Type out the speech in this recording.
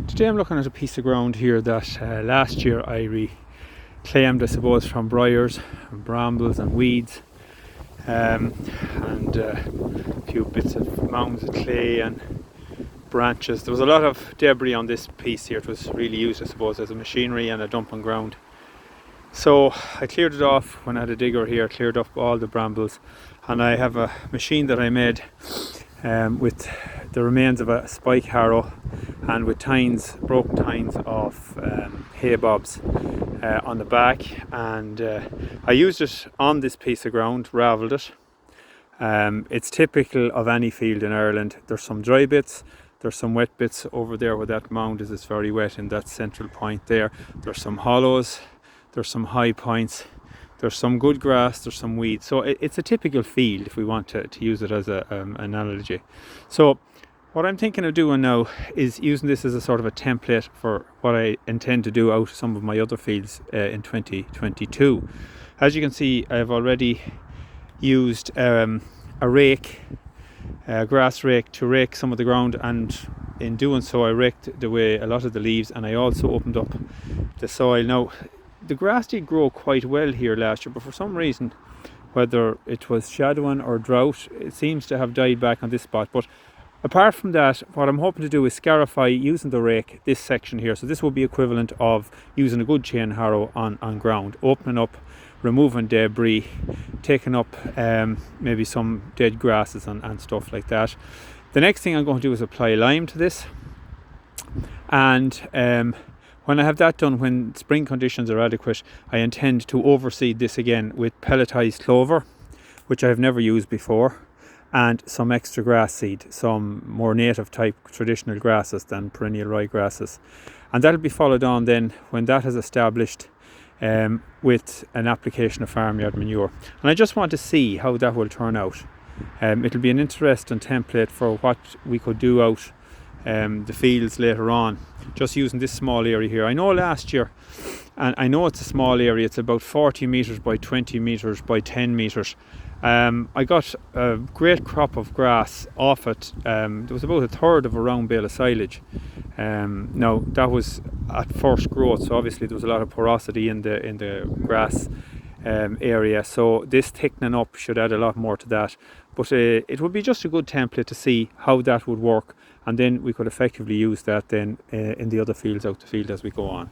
Today I'm looking at a piece of ground here that last year I reclaimed, I suppose, from briers and brambles and weeds, and a few bits of mounds of clay and branches. There was a lot of debris on this piece here. It was really used, I suppose, as a machinery and a dumping ground. So I cleared it off when I had a digger here, cleared up all the brambles, and I have a machine that I made with the remains of a spike harrow and with broken tines of hay bobs on the back, and I used it on this piece of ground, ravelled it. It's typical of any field in Ireland. There's some dry bits, there's some wet bits over there where that mound is. It's very wet in that central point there. There's some hollows, there's some high points, there's some good grass, there's some weeds. So it's a typical field if we want to use it as an analogy. So what I'm thinking of doing now is using this as a sort of a template for what I intend to do out of some of my other fields in 2022. As you can see, I've already used a rake, a grass rake, to rake some of the ground, and in doing so I raked away a lot of the leaves, and I also opened up the soil. Now, the grass did grow quite well here last year, but for some reason, whether it was shadowing or drought, it seems to have died back on this spot. But apart from that, what I'm hoping to do is scarify using the rake this section here. So this will be equivalent of using a good chain harrow on ground, opening up, removing debris, taking up maybe some dead grasses and stuff like that. The next thing I'm going to do is apply lime to this, and when I have that done, when spring conditions are adequate, I intend to overseed this again with pelletised clover, which I have never used before, and some extra grass seed, some more native type traditional grasses than perennial ryegrasses. And that'll be followed on then, when that has established, with an application of farmyard manure. And I just want to see how that will turn out. It'll be an interesting template for what we could do out the fields later on, just using this small area here. I know last year, and I know it's a small area, it's about 40 metres by 20 metres by 10 metres. I got a great crop of grass off it. There was about a third of a round bale of silage. Now that was at first growth, so obviously there was a lot of porosity in the grass area, so this thickening up should add a lot more to that. But it would be just a good template to see how that would work, and then we could effectively use that then in the other fields out the field as we go on.